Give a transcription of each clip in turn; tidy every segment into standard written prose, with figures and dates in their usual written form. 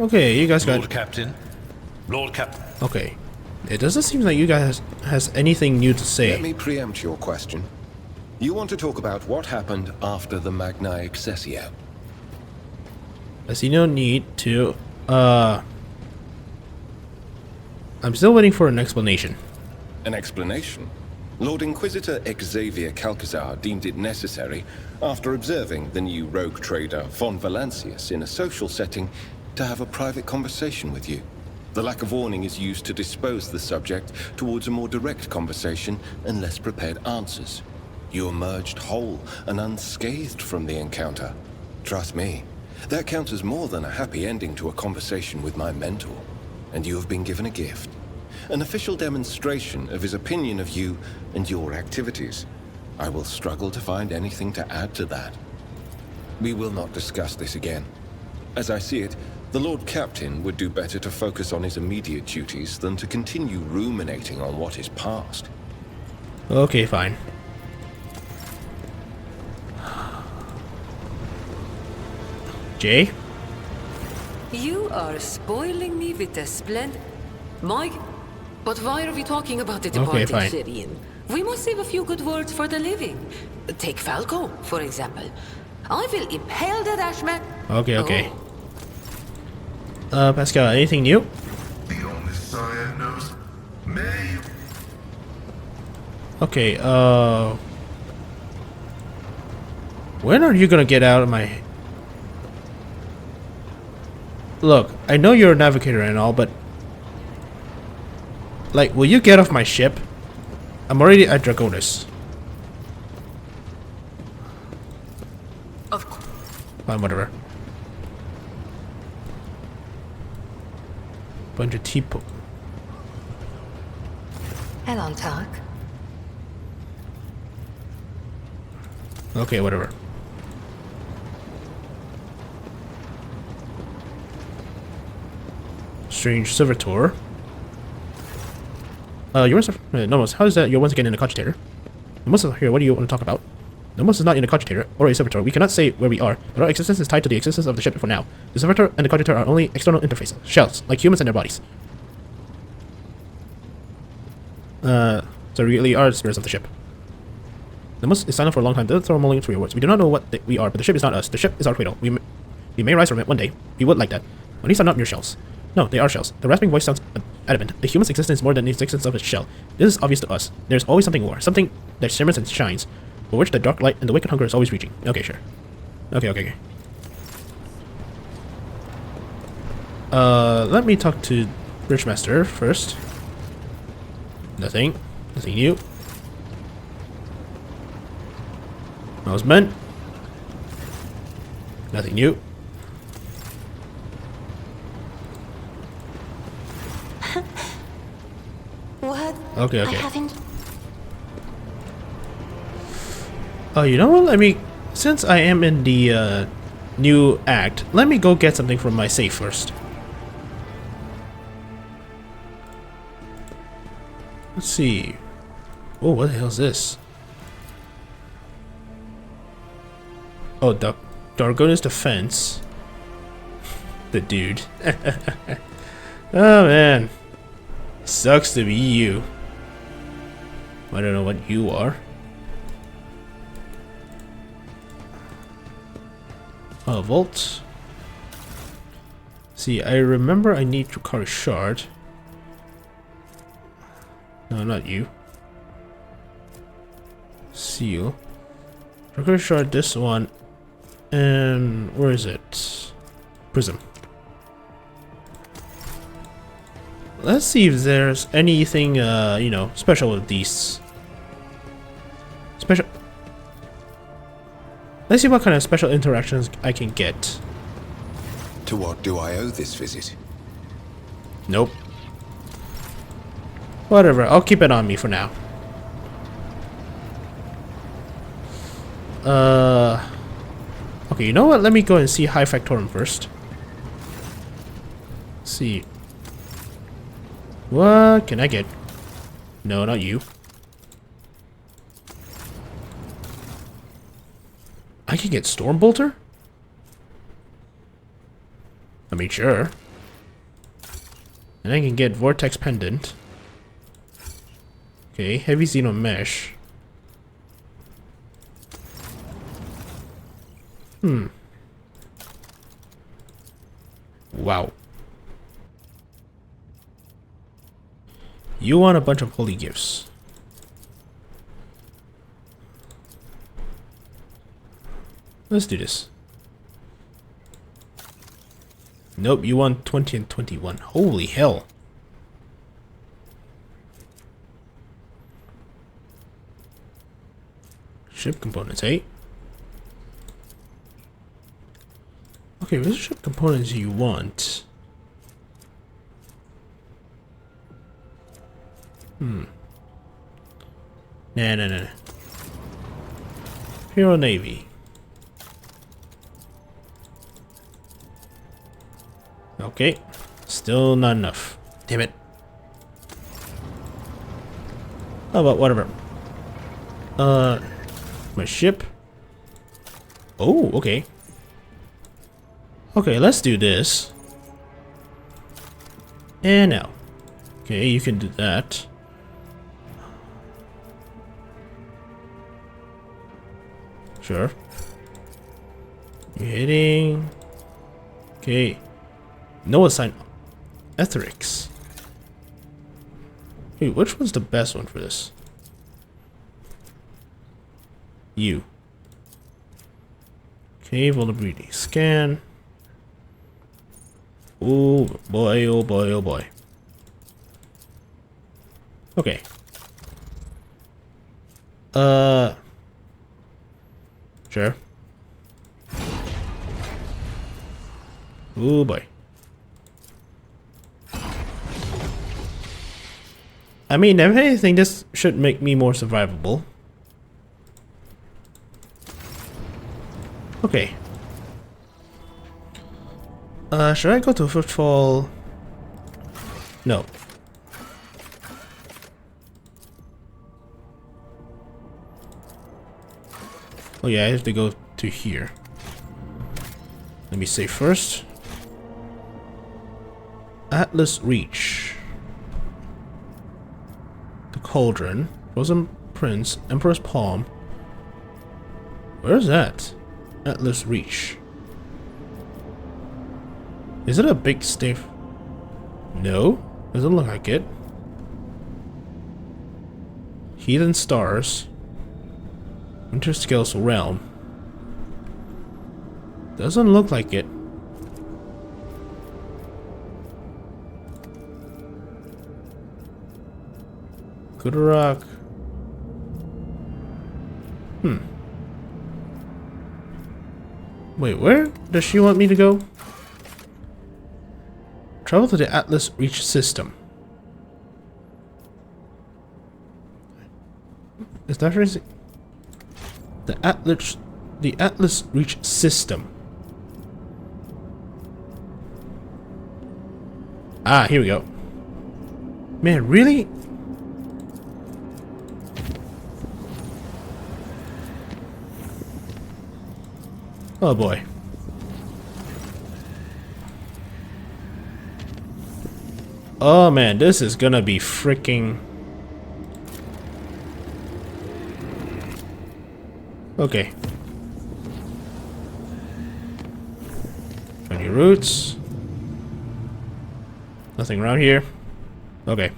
Okay, you guys got... Lord Captain. Lord Cap... Okay. It doesn't seem like you guys has anything new to say. Let me preempt your question. You want to talk about what happened after the Magna Excessio? I see no need to... I'm still waiting for an explanation. An explanation? Lord Inquisitor Xavier Calcazar deemed it necessary, after observing the new rogue trader von Valancius in a social setting, to have a private conversation with you. The lack of warning is used to dispose the subject towards a more direct conversation and less prepared answers. You emerged whole and unscathed from the encounter. Trust me, that counts as more than a happy ending to a conversation with my mentor. And you have been given a gift. An official demonstration of his opinion of you and your activities. I will struggle to find anything to add to that. We will not discuss this again. As I see it, the Lord Captain would do better to focus on his immediate duties than to continue ruminating on what is past. Okay, fine. Jay? You are spoiling me with a splendid... Mike? But why are we talking about the departed fine. Syrian? We must save a few good words for the living. Take Falco, for example. I will impale that ashman... Okay. Oh. Pascal, anything new? The only Saiyan knows. May. Okay, when are you gonna get out of my... Look, I know you're a navigator and all, but... Like, will you get off my ship? I'm already at Draconis. Of course. Fine, whatever. Bunch of teapot. Hello, Talk. Okay, whatever. Strange servitor. Yours. Nomos, how is that you're once again in a cogitator? Nomos is here, what do you want to talk about? Nomos is not in a cogitator or a servitor. We cannot say where we are, but our existence is tied to the existence of the ship for now. The servitor and the cogitator are only external interfaces, shells, like humans and their bodies. So we really are spirits of the ship. Nomos is silent for a long time, doesn't throw mulling through your words. We do not know what we are, but the ship is not us. The ship is our cradle. We may rise from it one day. We would like that. But these are not mere shells. No, they are shells. The rasping voice sounds adamant. The human's existence is more than the existence of its shell. This is obvious to us. There's always something more. Something that shimmers and shines, for which the dark light and the wicked hunger is always reaching. Okay, sure. Okay. Let me talk to Bridgemaster first. Nothing new. Mouseman. Nothing new. What? Okay. I haven't... You know what? Since I am in the new act, let me go get something from my safe first. Let's see. Oh, what the hell is this? Oh, Dargona's defense. The dude. Oh man. Sucks to be you. I don't know what you are. Oh, Vault. See, I remember I need to carry shard. No, not you. Seal. Carry shard, this one. And where is it? Prism. Let's see if there's anything, you know, special with these. Special. Let's see what kind of special interactions I can get. To what do I owe this visit? Nope. Whatever, I'll keep it on me for now. Okay, you know what? Let me go and see High Factorum first. Let's see. What can I get? No, not you. I can get Stormbolter? I mean, sure. And I can get Vortex Pendant. Okay, Heavy Xeno Mesh. Wow. You want a bunch of holy gifts. Let's do this. Nope, you want 20 and 21. Holy hell. Ship components, hey? Okay, which ship components do you want? Nah. Hero Navy. Okay. Still not enough. Damn it. Oh, but whatever. My ship. Oh, okay. Okay, let's do this. And now. Okay, you can do that. Sure. You're hitting. Okay. No assign. Etherix. Hey, which one's the best one for this? You. Okay, vulnerability scan. Oh boy, oh boy, oh boy. Okay. Sure. Oh boy. I mean, if anything, this should make me more survivable. Okay. Should I go to Footfall? No. Oh yeah, I have to go to here. Let me save first. Atlas Reach. The Cauldron. Frozen Prince. Emperor's Palm. Where's that? Atlas Reach. Is it a big stiff? No, doesn't look like it. Heathen Stars. Interscale's Realm. Doesn't look like it. Good Rock. Wait, where does she want me to go? Travel to the Atlas Reach system. Is that right? The Atlas Reach system. Ah, here we go. Man, really? Oh boy. Oh man, this is gonna be freaking... Okay. 20 routes. Nothing around here. Okay.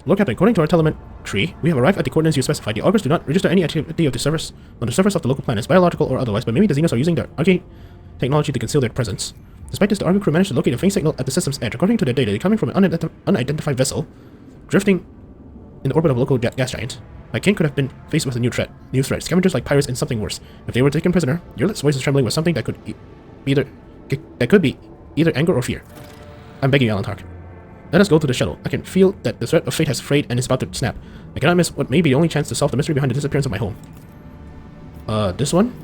Lord Captain, according to our telemetry, we have arrived at the coordinates you specified. The augurs do not register any activity of the surface on the surface of the local planets, biological or otherwise, but maybe the Xenos are using their arcane technology to conceal their presence. Despite this, the Argo crew managed to locate a faint signal at the system's edge. According to their data, they're coming from an unidentified vessel, drifting in the orbit of a local gas giant. My king could have been faced with a new threat. Scavengers like pirates and something worse. If they were taken prisoner, your voice is trembling with something that could be either anger or fear. I'm begging you, Alan Tark. Let us go to the shuttle. I can feel that the threat of fate has frayed and is about to snap. I cannot miss what may be the only chance to solve the mystery behind the disappearance of my home. This one?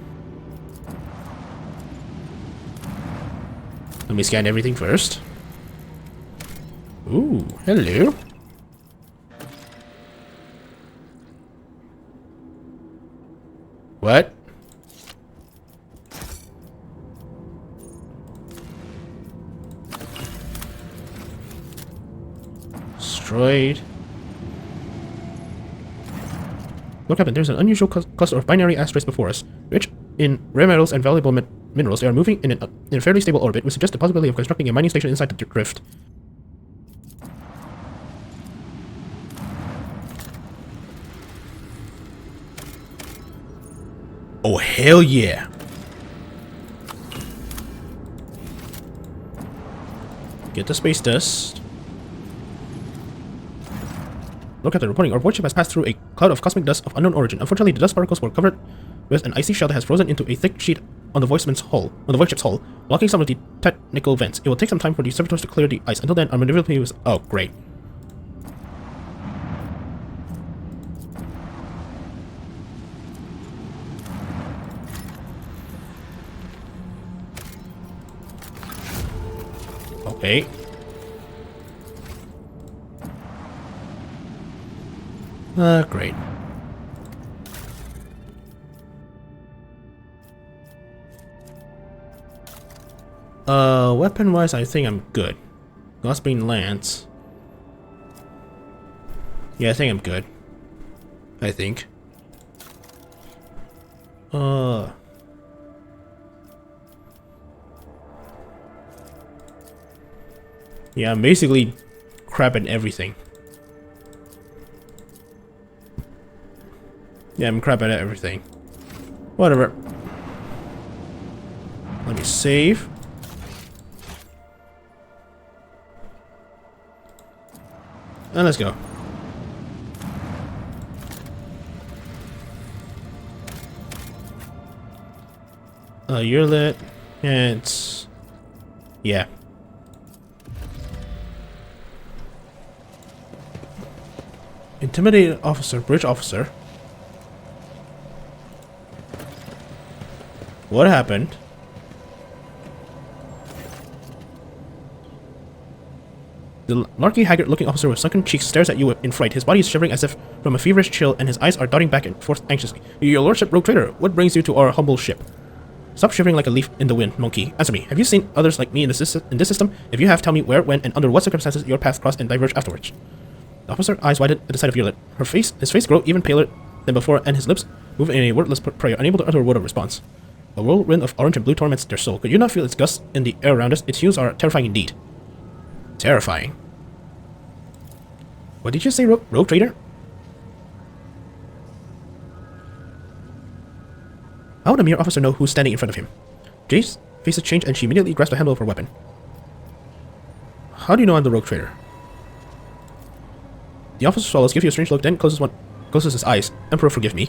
Let me scan everything first. Ooh, hello. What? destroyed. Look, Captain, there's an unusual cluster of binary asteroids before us. Rich in rare metals and valuable minerals, they are moving in a fairly stable orbit, which suggests the possibility of constructing a mining station inside the drift. Oh, hell yeah! Get the space dust. Look at the reporting. Our warship has passed through a cloud of cosmic dust of unknown origin. Unfortunately, the dust particles were covered with an icy shell that has frozen into a thick sheet on the voidship's hull, blocking some of the technical vents. It will take some time for the servitors to clear the ice. Until then, our maneuverability was... Oh, great. Okay. Great. Weapon-wise, I think I'm good. Glassbeam Lance. Yeah, I think I'm good. I think. Yeah, I'm basically crapping everything. Yeah, I'm crap at everything. Whatever. Let me save. And let's go. You're lit. And it's... Yeah. Intimidated officer, bridge officer. What happened? The larky, haggard-looking officer with sunken cheeks stares at you in fright. His body is shivering as if from a feverish chill, and his eyes are darting back and forth anxiously. Your lordship, rogue trader, what brings you to our humble ship? Stop shivering like a leaf in the wind, monkey. Answer me. Have you seen others like me in this system? If you have, tell me where, when, and under what circumstances your paths crossed and diverged afterwards. The officer's eyes widened at the sight of Yurlit. His face grew even paler than before, and his lips moved in a wordless prayer, unable to utter a word of response. A whirlwind of orange and blue torments their soul. Could you not feel its gusts in the air around us? Its hues are terrifying indeed. Terrifying. What did you say, rogue trader? How would a mere officer know who's standing in front of him? Jade's faces changed, and she immediately grasped the handle of her weapon. How do you know I'm the rogue trader? The officer swallows, gives you a strange look, then closes his eyes. Emperor, forgive me.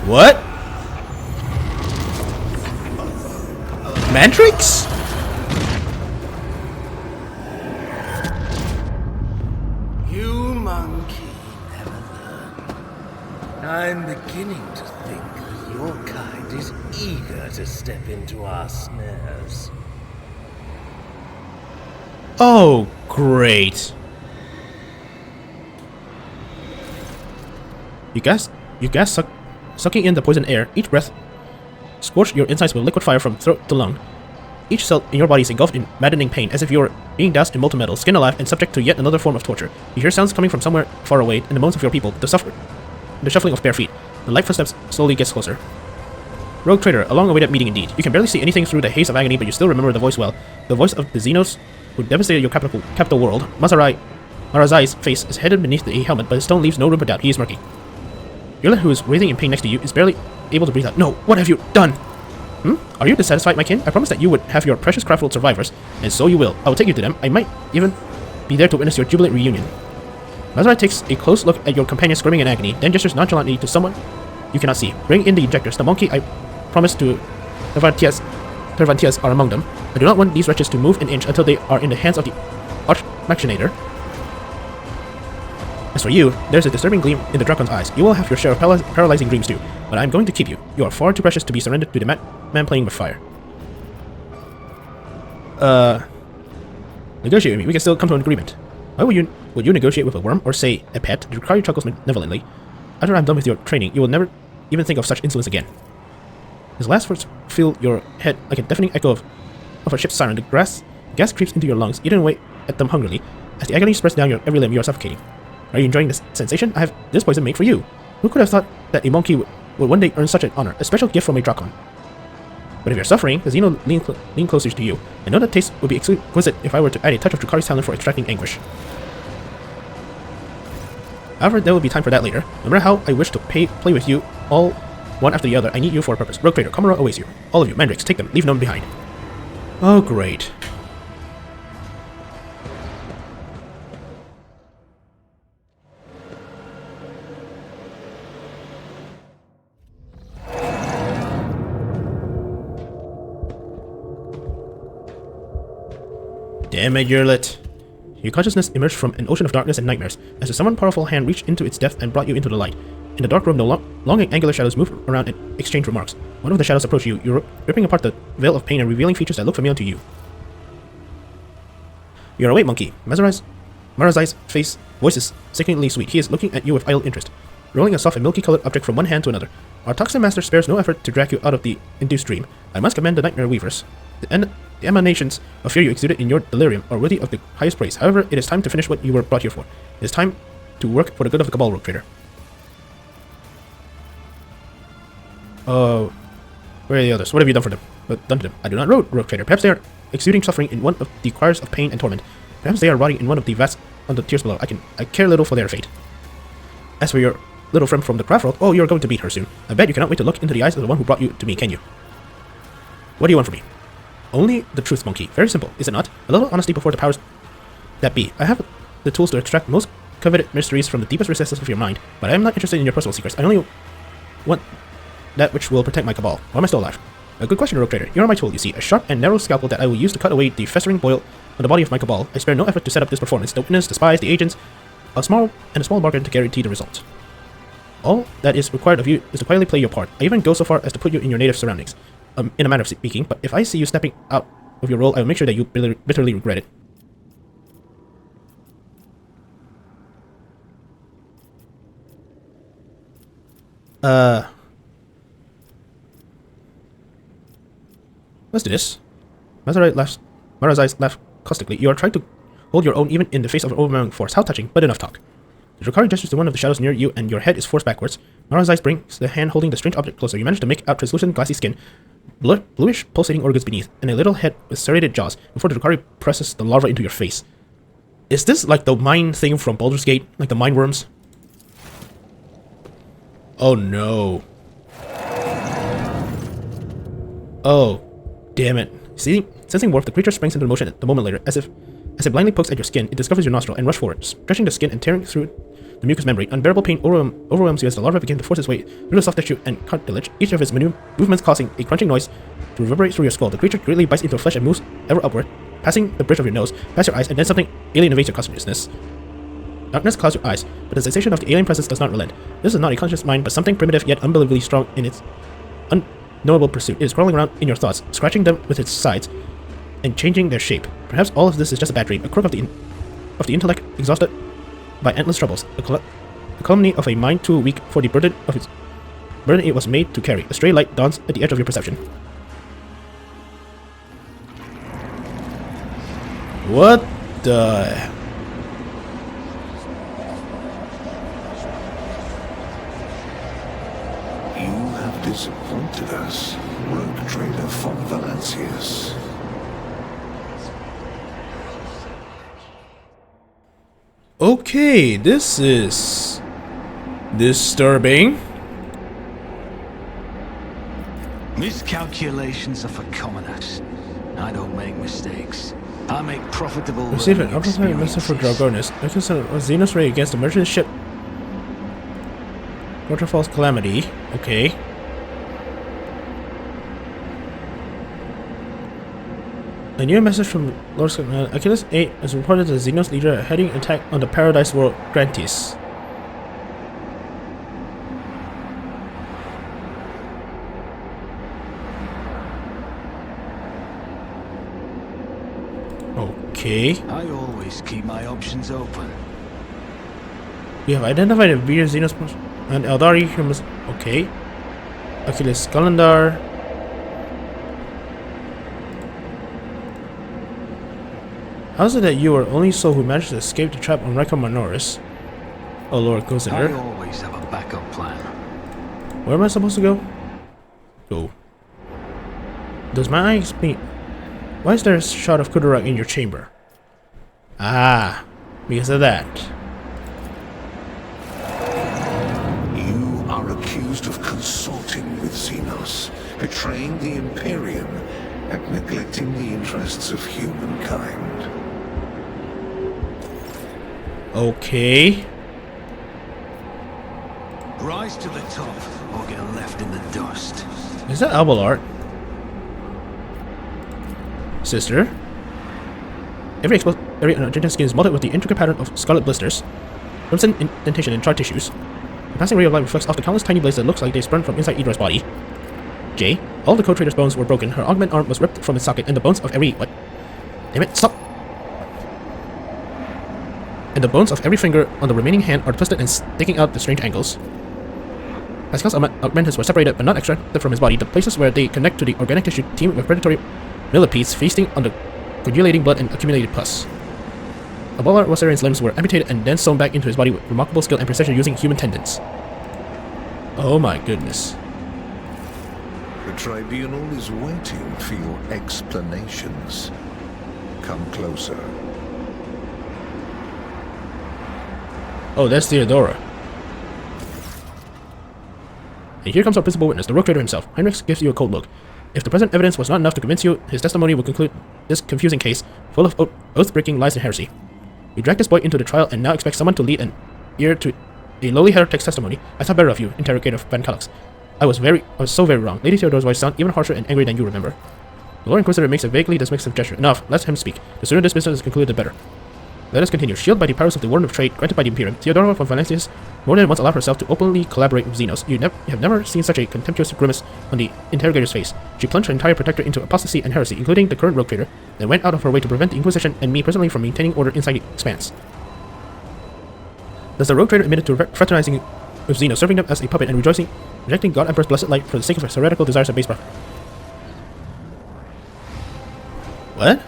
What? Mantrix? You monkey never learn. I'm beginning to think that your kind is eager to step into our snares. Oh, great. You gas sucking in the poison air. Each breath scorched your insides with liquid fire from throat to lung. Each cell in your body is engulfed in maddening pain, as if you were being doused in molten metal, skin alive, and subject to yet another form of torture. You hear sounds coming from somewhere far away, in the moans of your people, the shuffling of bare feet. The light footsteps slowly gets closer. Rogue trader, a long-awaited meeting indeed. You can barely see anything through the haze of agony, but you still remember the voice well. The voice of the Xenos who devastated your capital world. Marazai's face is hidden beneath a helmet, but his tone leaves no room for doubt. He is murky. Yurlit, who is writhing in pain next to you, is barely able to breathe out. No, what have you done? Are you dissatisfied, my kin? I promised that you would have your precious craft world survivors, and so you will. I will take you to them. I might even be there to witness your jubilant reunion. Mazarai takes a close look at your companion screaming in agony, then gestures nonchalantly to someone you cannot see. Bring in the injectors. The monkey I promised to Cervantes are among them. I do not want these wretches to move an inch until they are in the hands of the Arch-Machinator. As for you, there's a disturbing gleam in the Dracon's eyes. You will have your share of paralyzing dreams too, but I'm going to keep you. You are far too precious to be surrendered to the man playing with fire. Negotiate with me. We can still come to an agreement. Why would you negotiate with a worm, or say, a pet? The Drukari chuckles malevolently. After I'm done with your training, you will never even think of such insolence again. His last words fill your head like a deafening echo of a ship's siren. The gas creeps into your lungs, eating away at them hungrily. As the agony spreads down your every limb, you are suffocating. Are you enjoying this sensation? I have this poison made for you. Who could have thought that a monkey would one day earn such an honor, a special gift from a Drakon? But if you're suffering, the Xeno lean closer to you. I know that taste would be exquisite if I were to add a touch of Drukhari's talent for extracting anguish. However, there will be time for that later. No matter how I wish to play with you all one after the other, I need you for a purpose. Rogue Trader, Komura awaits you. All of you, mandrakes, take them, leave none behind. Oh, great. Damn it, you're lit. Your consciousness emerged from an ocean of darkness and nightmares, as a someone powerful hand reached into its depth and brought you into the light. In the dark room, the long and angular shadows moved around and exchanged remarks. One of the shadows approached you, ripping apart the veil of pain and revealing features that look familiar to you. You're awake, monkey. Marazai's voice is sickeningly sweet. He is looking at you with idle interest, rolling a soft and milky-colored object from one hand to another. Our toxin master spares no effort to drag you out of the induced dream. I must commend the nightmare weavers. The emanations of fear you exuded in your delirium are worthy of the highest praise. However, it is time to finish what you were brought here for. It is time to work for the good of the Cabal, Rogue Trader. Where are the others? What have you done for them? Done to them? I do not know, Rogue Trader. Perhaps they are exuding suffering in one of the choirs of pain and torment. Perhaps they are rotting in one of the vats on the tiers below. I care little for their fate. As for your little friend from the craft world, oh, you're going to meet her soon. I bet you cannot wait to look into the eyes of the one who brought you to me, can you? What do you want from me? Only the truth, monkey. Very simple, is it not? A little honesty before the powers that be. I have the tools to extract most coveted mysteries from the deepest recesses of your mind, but I am not interested in your personal secrets. I only want that which will protect my Cabal. Why am I still alive? A good question, Rogue Trader. You are my tool, you see. A sharp and narrow scalpel that I will use to cut away the festering boil on the body of my Cabal. I spare no effort to set up this performance. The witness, the spies, the agents, a small bargain to guarantee the result. All that is required of you is to quietly play your part. I even go so far as to put you in your native surroundings. In a manner of speaking, but if I see you stepping out of your role, I will make sure that you bitterly regret it. Let's do this. Marazai laughed caustically. You are trying to hold your own even in the face of an overwhelming force. How touching, but enough talk. The Drukhari gestures to one of the shadows near you, and your head is forced backwards. Marazai brings the hand holding the strange object closer. You manage to make out translucent, glassy skin, bluish, pulsating organs beneath, and a little head with serrated jaws before the Drukhari presses the larva into your face. Is this like the mine thing from Baldur's Gate? Like the mine worms? Oh no. Oh, damn it. See, sensing warmth, the creature springs into motion a moment later. As it blindly pokes at your skin, it discovers your nostril and rushes forward, stretching the skin and tearing through the mucous membrane. Unbearable pain overwhelms you as the larva begins to force its way through the soft tissue and cartilage, each of its movements causing a crunching noise to reverberate through your skull. The creature greatly bites into your flesh and moves ever upward, passing the bridge of your nose, past your eyes, and then something alien invades your consciousness. Darkness clouds your eyes, but the sensation of the alien presence does not relent. This is not a conscious mind, but something primitive yet unbelievably strong in its unknowable pursuit. It is crawling around in your thoughts, scratching them with its sides, and changing their shape. Perhaps all of this is just a bad dream, a crook of the intellect exhausted by endless troubles, the calumny of a mind too weak for the burden it was made to carry. A stray light dawns at the edge of your perception. What the... You have disappointed us, Rogue Trader von Valancius. Okay, this is disturbing. Miscalculations are for commoners. I don't make mistakes. I make profitable. Receive an opportunity message for Dragonis. Notice a Xenos raid against a merchant ship. Waterfall's Calamity. Okay. A new message from Lord Achilles 8 has reported the Xenos leader heading attack on the Paradise World Grantis. Okay. I always keep my options open. We have identified a Vir Xenos and Eldari humans. Okay. Achilles Galandar. How is it that you are only soul who managed to escape the trap on Ricom Minoris? Oh Lord, consider. I always have a backup plan. Where am I supposed to go? Go. Does my eye explain? Why is there a shot of Kudurak in your chamber? Ah, because of that. You are accused of consorting with Xenos, betraying the Imperium, and neglecting the interests of humankind. Okay. Rise to the top, or get left in the dust. Is that Abelard? Sister? Every Argentine skin is molded with the intricate pattern of scarlet blisters, crimson indentation in scar tissues. The passing ray of light reflects off the countless tiny blades that looks like they sprung from inside Idra's body. J. All the co-trader's bones were broken, her augment arm was ripped from its socket, and the bones of every... What? Damn it, stop! And the bones of every finger on the remaining hand are twisted and sticking out at strange angles. Pascal's augmentants were separated but not extracted from his body. The places where they connect to the organic tissue teem with predatory millipedes feasting on the coagulating blood and accumulated pus. Abelard Wassarian's limbs were amputated and then sewn back into his body with remarkable skill and precision using human tendons. Oh my goodness. The Tribunal is waiting for your explanations. Come closer. Oh, that's Theodora. And here comes our principal witness, the rogue trader himself. Heinrich gives you a cold look. If the present evidence was not enough to convince you, his testimony will conclude this confusing case, full of oath-breaking lies and heresy. We dragged this boy into the trial and now expect someone to lead an ear to a lowly heretic's testimony. I thought better of you, interrogator Van Calix. I was so very wrong. Lady Theodora's voice sounds even harsher and angry than you remember. The Lord Inquisitor makes a vaguely dismissive gesture. Enough, let him speak. The sooner this business is concluded, the better. Let us continue. Shielded by the powers of the Warden of Trade granted by the Imperium, Theodora von Valencius more than once allowed herself to openly collaborate with Xenos. You have never seen such a contemptuous grimace on the interrogator's face. She plunged her entire protector into apostasy and heresy, including the current rogue trader, then went out of her way to prevent the Inquisition and me personally from maintaining order inside the Expanse. Thus the rogue trader admitted to fraternizing with Xenos, serving them as a puppet and rejecting God Emperor's blessed light for the sake of his heretical desires of base profit. What?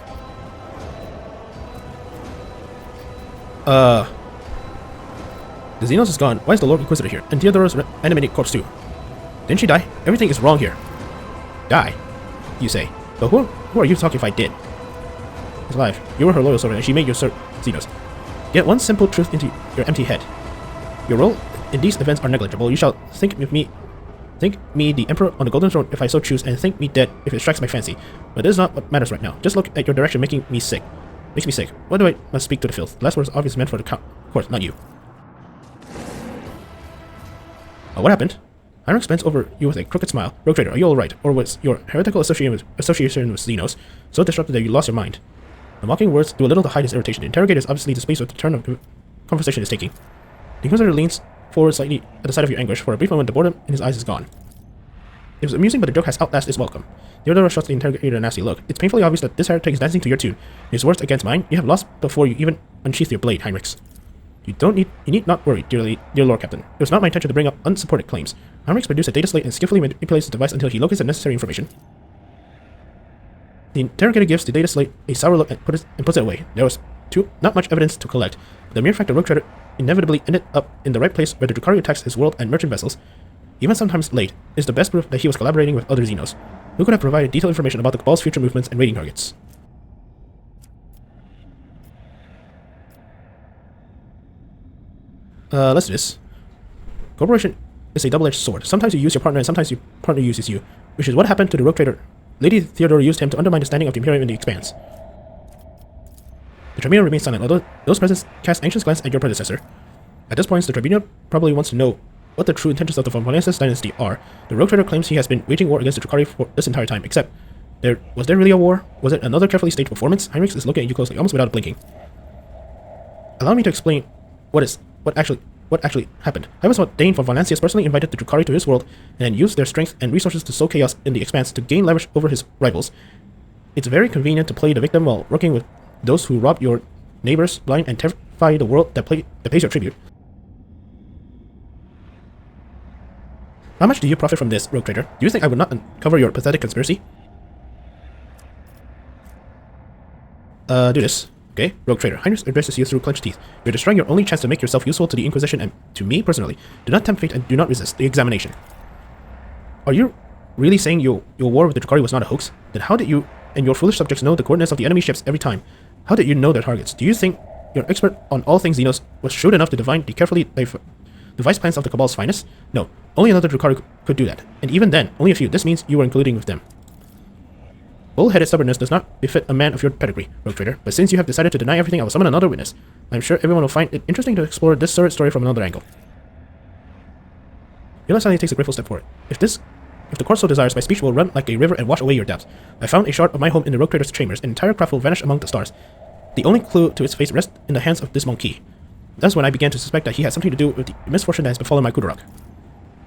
The Xenos is gone. Why is the Lord Inquisitor here? And Theodora's animated corpse too. Didn't she die? Everything is wrong here. Die, you say. But who are you talking if I did? He's alive. You were her loyal servant and she made you Xenos. Get one simple truth into your empty head. Your role in these events are negligible. You shall think me the Emperor on the Golden Throne if I so choose, and think me dead if it strikes my fancy. But this is not what matters right now. Just look at your direction making me sick. Makes me sick. What do I must speak to the filth? The last word is obviously meant for the court, not you. What happened? Heinrich bends over you with a crooked smile. Rogue trader, are you alright? Or was your heretical association with Xenos so disrupted that you lost your mind? The mocking words do a little to hide his irritation. The interrogator is obviously displeased with the turn of the conversation is taking. The Inquisitor leans forward slightly at the sight of your anguish. For a brief moment, the boredom in his eyes is gone. It was amusing, but the joke has outlasted its welcome. Theodora shots the interrogator a nasty look. It's painfully obvious that this heretic is dancing to your tune. His words against mine, you have lost before you even unsheath your blade, Heinrich. You need not worry, dear Lord Captain. It was not my intention to bring up unsupported claims. Heinrich produced a data slate and skillfully manipulates the device until he locates the necessary information. The interrogator gives the data slate a sour look and puts it away. There was not much evidence to collect. The mere fact that rogue trader inevitably ended up in the right place where the Drukhari attacks his world and merchant vessels, even sometimes late, is the best proof that he was collaborating with other Xenos, who could have provided detailed information about the Cabal's future movements and raiding targets. Let's do this. Cooperation is a double-edged sword. Sometimes you use your partner and sometimes your partner uses you, which is what happened to the rogue trader. Lady Theodora used him to undermine the standing of the Imperium in the Expanse. The Tribunal remains silent, although those present cast anxious glance at your predecessor. At this point, the Tribunal probably wants to know what the true intentions of the von Valencius dynasty are. The rogue trader claims he has been waging war against the Drukhari for this entire time, except was there really a war? Was it another carefully staged performance? Heinrich is looking at you closely, almost without blinking. Allow me to explain what actually happened. I was Dane von Valencius personally invited the Drukhari to his world and used their strength and resources to sow chaos in the Expanse to gain leverage over his rivals. It's very convenient to play the victim while working with those who rob your neighbors, blind and terrify the world that pays your tribute. How much do you profit from this, rogue trader? Do you think I would not uncover your pathetic conspiracy? Do this. Okay, Rogue Trader. Heinrich addresses you through clenched teeth. You're destroying your only chance to make yourself useful to the Inquisition and to me personally. Do not tempt fate and do not resist the examination. Are you really saying your war with the Drukhari was not a hoax? Then how did you and your foolish subjects know the coordinates of the enemy ships every time? How did you know their targets? Do you think your expert on all things Xenos was shrewd enough to divine the carefully devised plans of the Cabal's finest? No, only another Drukhari could do that. And even then, only a few. This means you were colluding with them. Bull-headed stubbornness does not befit a man of your pedigree, Rogue Trader, but since you have decided to deny everything, I will summon another witness. I'm sure everyone will find it interesting to explore this third story from another angle. Yula suddenly takes a grateful step forward. If the court so desires, my speech will run like a river and wash away your doubts. I found a shard of my home in the Rogue Trader's chambers. An entire craft will vanish among the stars. The only clue to its fate rests in the hands of this monkey. That's when I began to suspect that he had something to do with the misfortune that has befallen my Kudarok.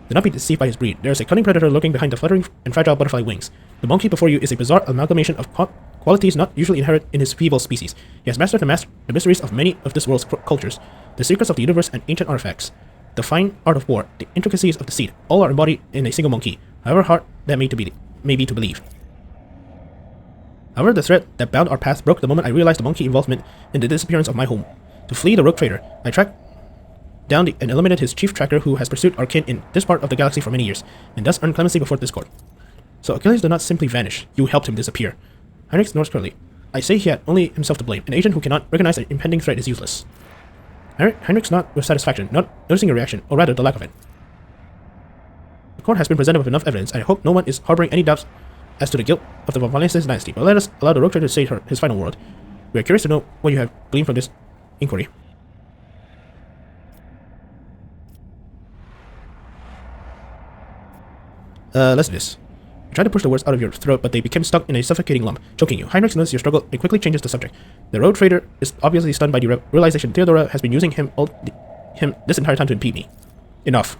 Do not be deceived by his breed. There is a cunning predator lurking behind the fluttering and fragile butterfly wings. The monkey before you is a bizarre amalgamation of qualities not usually inherent in his feeble species. He has mastered the mysteries of many of this world's cultures, the secrets of the universe and ancient artifacts, the fine art of war, the intricacies of deceit, all are embodied in a single monkey, however hard that may be to believe. However, the thread that bound our paths broke the moment I realized the monkey involvement in the disappearance of my home. To flee the Rogue Trader, I tracked down and eliminated his chief tracker who has pursued our kin in this part of the galaxy for many years, and thus earned clemency before this court. So Achilles did not simply vanish, you helped him disappear. Heinrich snores curtly. I say he had only himself to blame. An agent who cannot recognize an impending threat is useless. Heinrich nodded with satisfaction, not noticing a reaction, or rather the lack of it. The court has been presented with enough evidence, and I hope no one is harboring any doubts as to the guilt of the Valenciennes dynasty, but let us allow the Rogue Trader to say his final word. We are curious to know what you have gleaned from this inquiry. Let's do this. You tried to push the words out of your throat, but they became stuck in a suffocating lump, choking you. Heinrich notices your struggle and quickly changes the subject. The Rogue Trader is obviously stunned by the realization Theodora has been using him this entire time to impede me. Enough.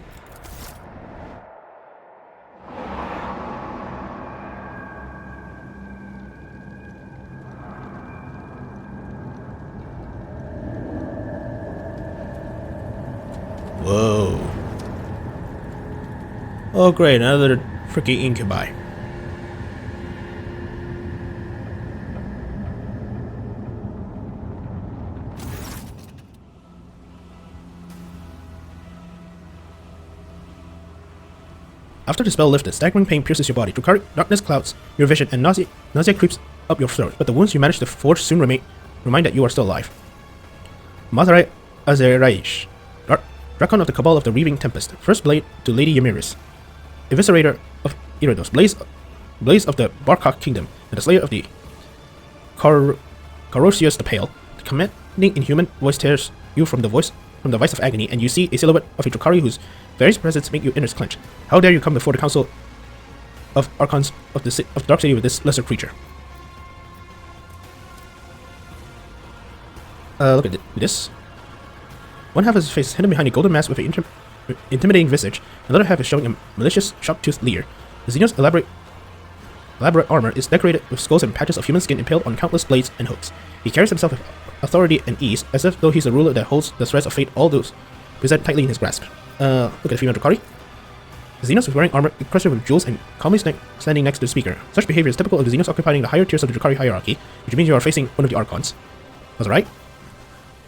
Whoa. Oh great, another freaking incubi. After the spell lifted, staggering pain pierces your body. Drukhari darkness clouds your vision and nausea creeps up your throat, but the wounds you manage to forge soon remind that you are still alive. Mazarai Azeraish, Drakon of the Cabal of the Reaving Tempest, first blade to Lady Ymiris, Eviscerator of Irados, Blaze of the Barkok Kingdom, and the Slayer of the Carosius the Pale. The commanding inhuman voice tears you from the vice of agony, and you see a silhouette of a Drukhari whose various presence make your innards clench. How dare you come before the council of Archons of the Dark City with this lesser creature? Look at this. One half of his face is hidden behind a golden mask with an intimidating visage. Another half is showing a malicious, sharp-toothed leer. The Xenos' elaborate armor is decorated with skulls and patches of human skin impaled on countless blades and hooks. He carries himself with authority and ease, as if though he's a ruler that holds the threads of fate, all those present tightly in his grasp. Look at the female Drukhari. The Xenos is wearing armor encrusted with jewels and calmly standing next to the speaker. Such behavior is typical of the Xenos occupying the higher tiers of the Drukhari hierarchy, which means you are facing one of the Archons. That's right.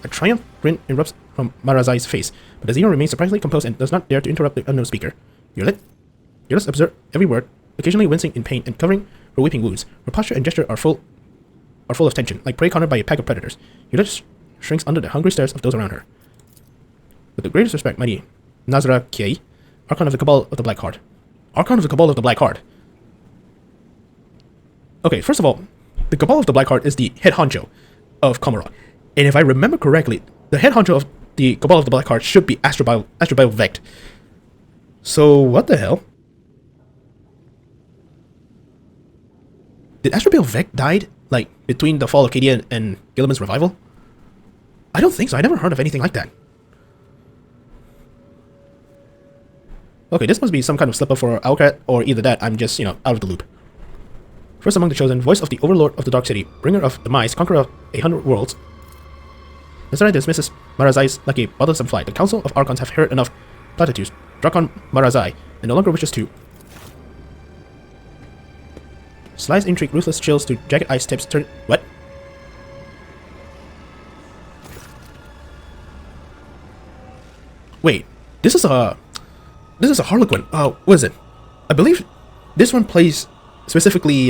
A triumph grin erupts from Marazai's face, but the Xeno remains surprisingly composed and does not dare to interrupt the unknown speaker. Yula's observe every word, occasionally wincing in pain and covering her weeping wounds. Her posture and gesture are full of tension, like prey cornered by a pack of predators. Yula shrinks under the hungry stares of those around her. With the greatest respect, mighty Nazra Kiei, Archon of the Cabal of the Black Heart. Archon of the Cabal of the Black Heart. Okay, first of all, the Cabal of the Black Heart is the head honcho of Komarov. And if I remember correctly, the head honcho of the Cabal of the Black Heart should be Astrobile Vect. So, what the hell? Did Astrobile Vect died, like, between the fall of Cadia and Gilliman's revival? I don't think so. I never heard of anything like that. Okay, this must be some kind of slip-up for Owlcat, or either that, I'm just, out of the loop. First among the chosen, voice of the Overlord of the Dark City, bringer of demise, conqueror of 100 worlds. Nazrai dismisses Marazai like a bothersome fly. The Council of Archons have heard enough platitudes. Drakon Marazai, and no longer wishes to. Slice intrigue, ruthless chills to jagged ice tips turn. What? Wait, this is a Harlequin. What is it? I believe this one plays specifically.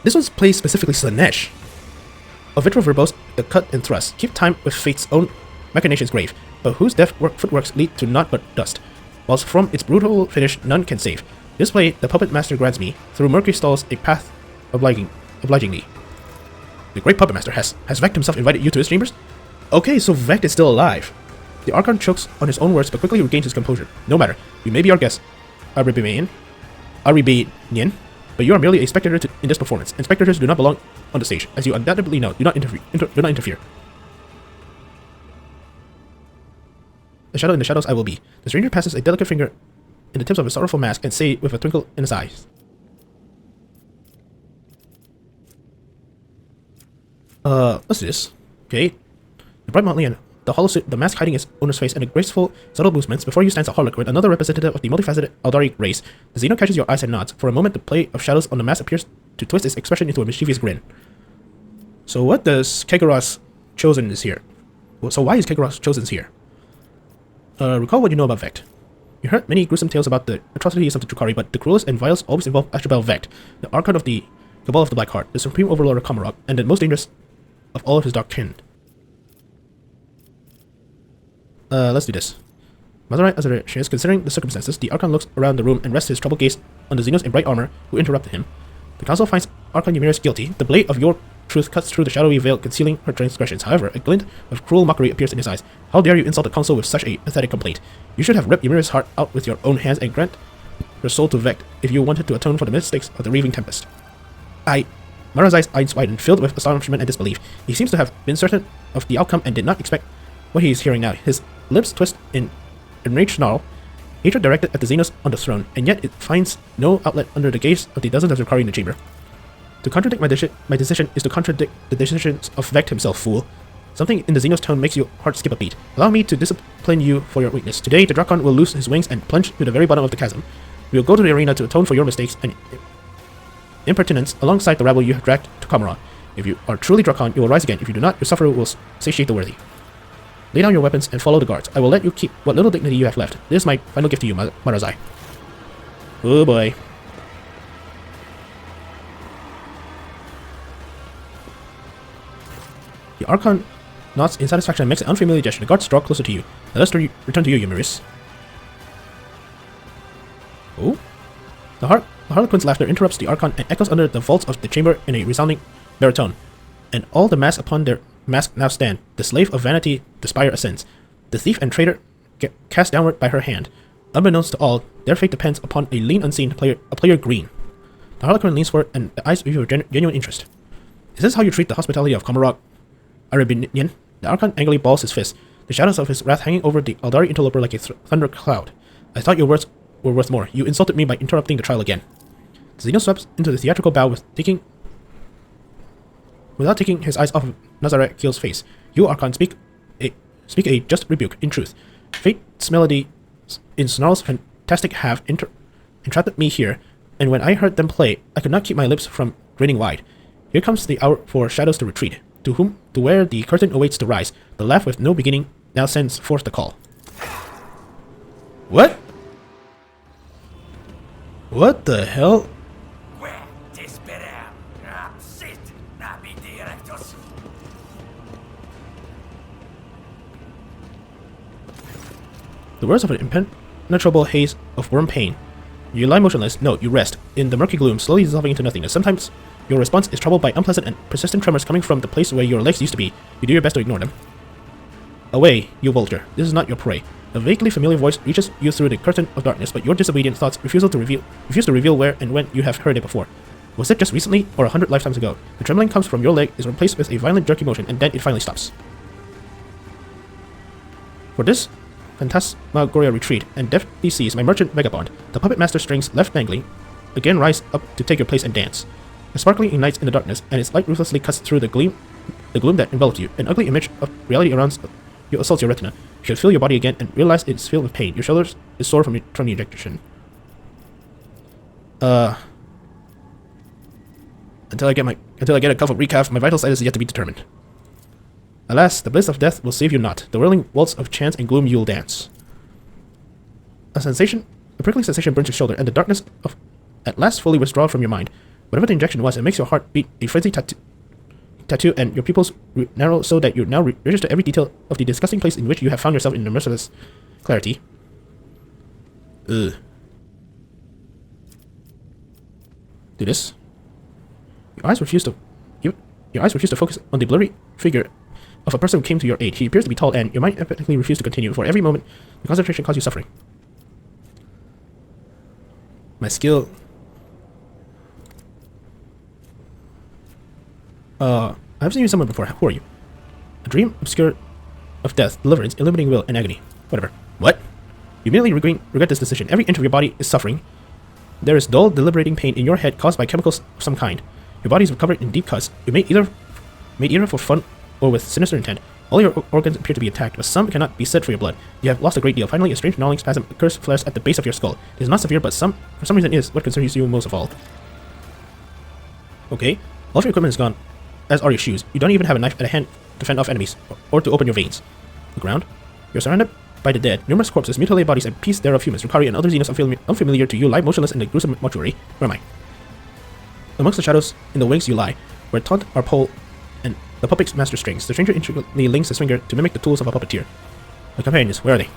This one's plays specifically Slanesh. A vitro verbose, the cut and thrust. Keep time with fate's own machinations grave, but whose deft footworks lead to naught but dust. Whilst from its brutal finish none can save. This play the puppet master grants me, through murky stalls a path obliging me. The great puppet master has Vect himself invited you to his chambers? Okay, so Vect is still alive. The Archon chokes on his own words but quickly regains his composure. No matter, you may be our guest, Aribinian, but you are merely a spectator in this performance, and spectators do not belong on the stage. As you undoubtedly know, do not interfere. The shadow in the shadows I will be. The stranger passes a delicate finger in the tips of his sorrowful mask and say with a twinkle in his eyes. Let's do this. Okay. The bright motley and the hollow suit, the mask hiding its owner's face, and the graceful, subtle movements. Before you stands a Harlequin, another representative of the multifaceted Aldari race. The Xeno catches your eyes and nods. For a moment, the play of shadows on the mask appears to twist its expression into a mischievous grin. So what does Kegaros chosen is here? So why is Kegaros chosen here? Recall what you know about Vect. You heard many gruesome tales about the atrocities of the Drukhari, but the cruelest and vilest always involve Astrobel Vect, the Archon of the Cabal of the Black Heart, the supreme overlord of Kamarok, and the most dangerous of all of his dark kin. Let's do this. Mazarai Azarish, considering the circumstances, the Archon looks around the room and rests his troubled gaze on the Xenos in bright armor who interrupted him. The council finds Archon Ymirius guilty. The blade of your truth cuts through the shadowy veil concealing her transgressions. However, a glint of cruel mockery appears in his eyes. How dare you insult the council with such a pathetic complaint? You should have ripped Ymirius' heart out with your own hands and grant her soul to Vect if you wanted to atone for the mistakes of the Reaving Tempest. Marazai's eyes widened, filled with astonishment and disbelief. He seems to have been certain of the outcome and did not expect what he is hearing now. His lips twist in enraged snarl, hatred directed at the Xenos on the throne, and yet it finds no outlet under the gaze of the dozens of Drukhari in the chamber. To contradict my decision is to contradict the decisions of Vect himself, fool. Something in the Xenos tone makes your heart skip a beat. Allow me to discipline you for your weakness. Today, the Drakon will loose his wings and plunge to the very bottom of the chasm. We will go to the arena to atone for your mistakes and impertinence alongside the rabble you have dragged to Kamarok. If you are truly Drakon, you will rise again. If you do not, your sufferer will satiate the worthy. Lay down your weapons and follow the guards. I will let you keep what little dignity you have left. This is my final gift to you, Marazai. Oh boy. The Archon nods in satisfaction and makes an unfamiliar gesture. The guards draw closer to you. Let us return to you, Ymirius. Oh? The Harlequin's laughter interrupts the Archon and echoes under the vaults of the chamber in a resounding baritone. And all the masks upon their mask now stand. The slave of vanity, the spire ascends. The thief and traitor get cast downward by her hand. Unbeknownst to all, their fate depends upon a lean unseen player green. The Harlequin leans forward and the eyes reveal genuine interest. Is this how you treat the hospitality of Kamarok, Aribinian? The Archon angrily balls his fist, the shadows of his wrath hanging over the Aldari interloper like a thunder cloud. I thought your words were worth more. You insulted me by interrupting the trial again. Xeno swept into the theatrical bow without taking his eyes off of Nazareth Keel's face. You, Archon, speak a just rebuke. In truth, fate's melody in Snarl's fantastic have entrapped me here, and when I heard them play, I could not keep my lips from grinning wide. Here comes the hour for shadows to retreat, to where the curtain awaits to rise. The laugh with no beginning now sends forth the call. What? What the hell? The words of an impenetrable haze of warm pain. You lie motionless. No, you rest. In the murky gloom, slowly dissolving into nothingness. Sometimes your response is troubled by unpleasant and persistent tremors coming from the place where your legs used to be. You do your best to ignore them. Away, you vulture. This is not your prey. A vaguely familiar voice reaches you through the curtain of darkness, but your disobedient thoughts refuse to reveal where and when you have heard it before. Was it just recently, or 100 lifetimes ago? The trembling comes from your leg, is replaced with a violent jerky motion, and then it finally stops. For this Phantasmagoria retreat, and deftly seize my merchant vagabond, the puppet master strings left dangling again rise up to take your place and dance. A sparkling ignites in the darkness, and its light ruthlessly cuts through the gloom that envelops you. An ugly image of reality around you assaults your retina. You should feel your body again and realize it's filled with pain. Your shoulders is sore from the injection. Until I get a cup of recaf, my vital status is yet to be determined. Alas, the bliss of death will save you not. The whirling waltz of chance and gloom you'll dance. A prickling sensation burns your shoulder, and the darkness of at last fully withdrawn from your mind. Whatever the injection was, it makes your heart beat a frenzied tattoo, and your pupils narrow so that you now register every detail of the disgusting place in which you have found yourself in the merciless clarity. Ugh. Do this. Your eyes refuse to focus on the blurry figure of a person who came to your aid. He appears to be tall, and your mind emphatically refuses to continue. For every moment, the concentration causes you suffering. My skill. I've seen you somewhere before. Who are you? A dream obscure of death, deliverance, illuminating will, and agony. Whatever. What? You immediately regret this decision. Every inch of your body is suffering. There is dull, deliberating pain in your head caused by chemicals of some kind. Your body is covered in deep cuts. You made either for fun or with sinister intent. All your organs appear to be attacked, but some cannot be said for your blood. You have lost a great deal. Finally, a strange gnawing spasm occurs, flares at the base of your skull. It is not severe, but for some reason is what concerns you most of all. Okay. All of your equipment is gone, as are your shoes. You don't even have a knife at hand to fend off enemies, or to open your veins. The ground? You're surrounded by the dead. Numerous corpses, mutilated bodies, and pieces thereof humans, Rukari and other xenos unfamiliar to you lie motionless in the gruesome mortuary. Where am I? Amongst the shadows in the wings you lie, where taunt our pole and the puppet's master strings. The stranger intricately links his finger to mimic the tools of a puppeteer. My companions, where are they?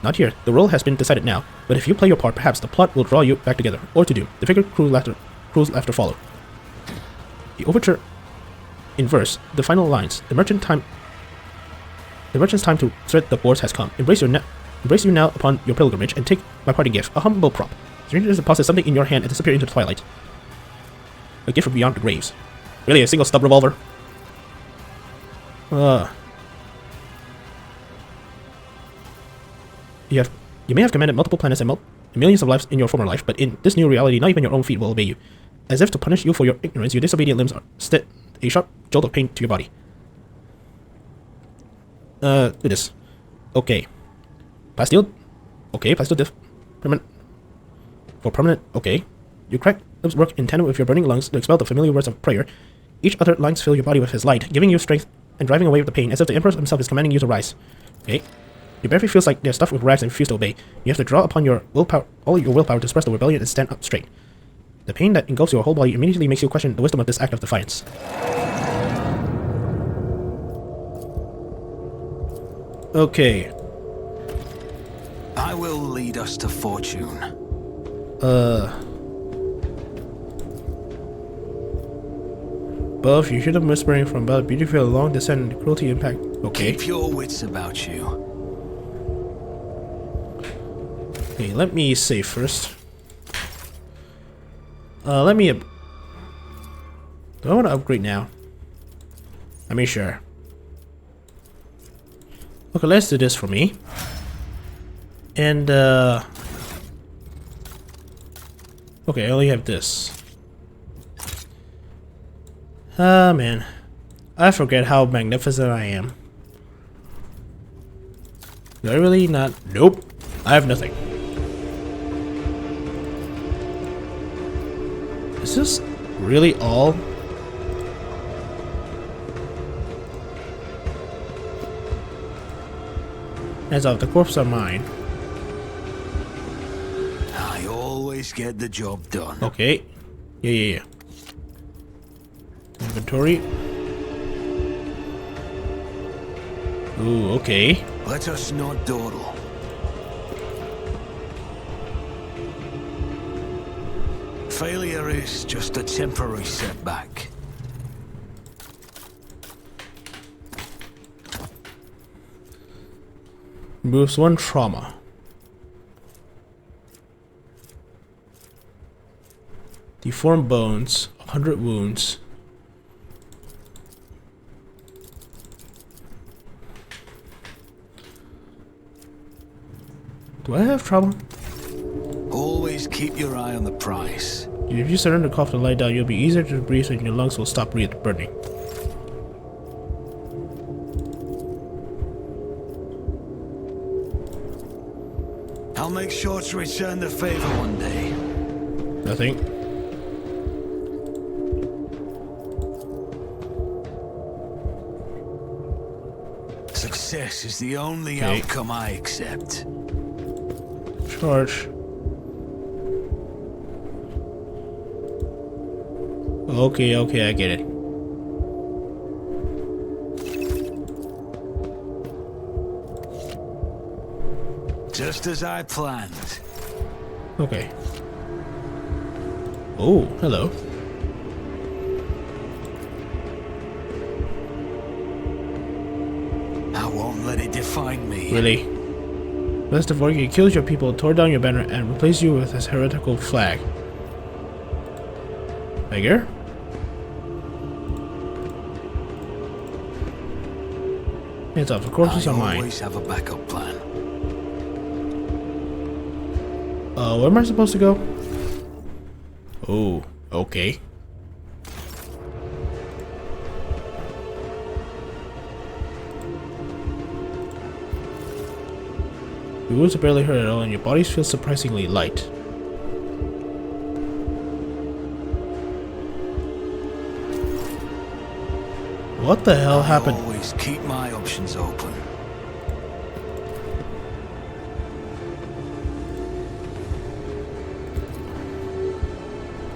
Not here. The role has been decided now, but if you play your part, perhaps the plot will draw you back together, or to doom. The figure cruel laughter followed. The overture in verse, the final lines. The merchant's time to thread the boards has come. Embrace you now upon your pilgrimage, and take my parting gift, a humble prop. Strangers deposit something in your hand and disappear into the twilight. A gift from beyond the graves. Really, a single stub revolver? You may have commanded multiple planets and millions of lives in your former life, but in this new reality, not even your own feet will obey you. As if to punish you for your ignorance, your disobedient limbs are a sharp jolt of pain to your body. Do this. Okay. Plasteel? Okay, plasteel diff. Permanent, okay. Your cracked lips work in tandem with your burning lungs to expel the familiar words of prayer. Each other lungs fill your body with his light, giving you strength and driving away the pain, as if the Emperor himself is commanding you to rise. Okay. Your bare feet feels like they're stuffed with rags and refuse to obey. You have to draw upon your willpower, all your willpower to suppress the rebellion and stand up straight. The pain that engulfs your whole body immediately makes you question the wisdom of this act of defiance. Okay. I will lead us to fortune. Above, you hear them whispering from above. Beautiful, long descent, cruelty, impact. Okay. Keep your wits about you. Okay, let me save first. Let me... Do I want to upgrade now? I mean, sure. Okay, let's do this for me. And, okay, I only have this. Ah, man. I forget how magnificent I am. Do I really not? Nope. I have nothing. Is this really all? As of the corpses are mine. I always get the job done. Okay. Yeah. Inventory. Ooh, okay. Let us not dawdle. Failure is just a temporary setback. Removes 1 trauma. Deformed bones. 100 wounds. Do I have trauma? Always keep your eye on the price. If you surrender, cough, and lie down, you'll be easier to breathe and your lungs will stop burning. I'll make sure to return the favor one day. Nothing. Success is the only Okay. outcome I accept. Charge. Okay, okay, I get it. Just as I planned. Okay. Oh, hello. I won't let it define me. Really? Lest of Warhammer killed your people, tore down your banner, and replaced you with his heretical flag. Beggar? Hands off, the corpses I are mine. always have a backup plan. Where am I supposed to go? Oh, okay. Your wounds are barely hurt at all, and your bodies feel surprisingly light. What the hell happened? I always keep my options open.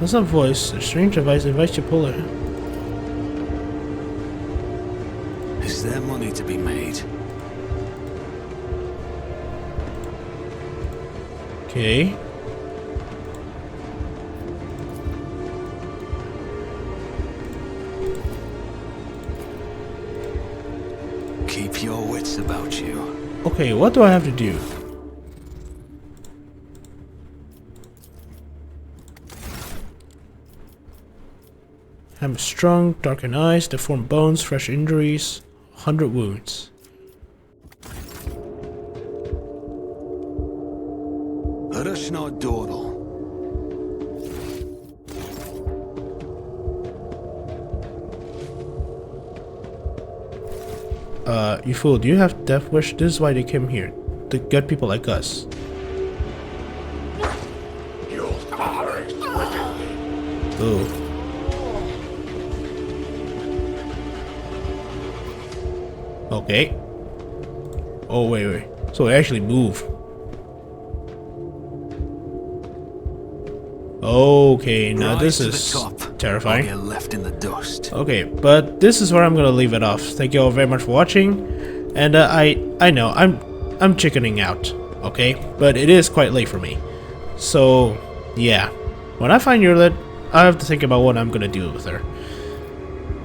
There's a voice. A strange device invites you to pull it. Is there money to be made? Okay. Keep your wits about you. Okay, what do I have to do? Hamstrung, darkened eyes, deformed bones, fresh injuries, 100 wounds. Rush not dawdle. You fool, do you have death wish? This is why they came here. To get people like us. Your power is within me. Ooh. Okay. Oh, wait. So they actually move. Okay, now Rise this to the is top, terrifying. or you're left in the dust. Okay, but this is where I'm gonna leave it off. Thank you all very much for watching, and I know I'm chickening out, okay, but it is quite late for me. So yeah, when I find Yurlet, I have to think about what I'm gonna do with her.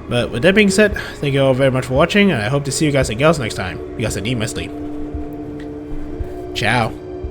But with that being said, thank you all very much for watching, and I hope to see you guys and gals next time. You guys need my sleep. Ciao.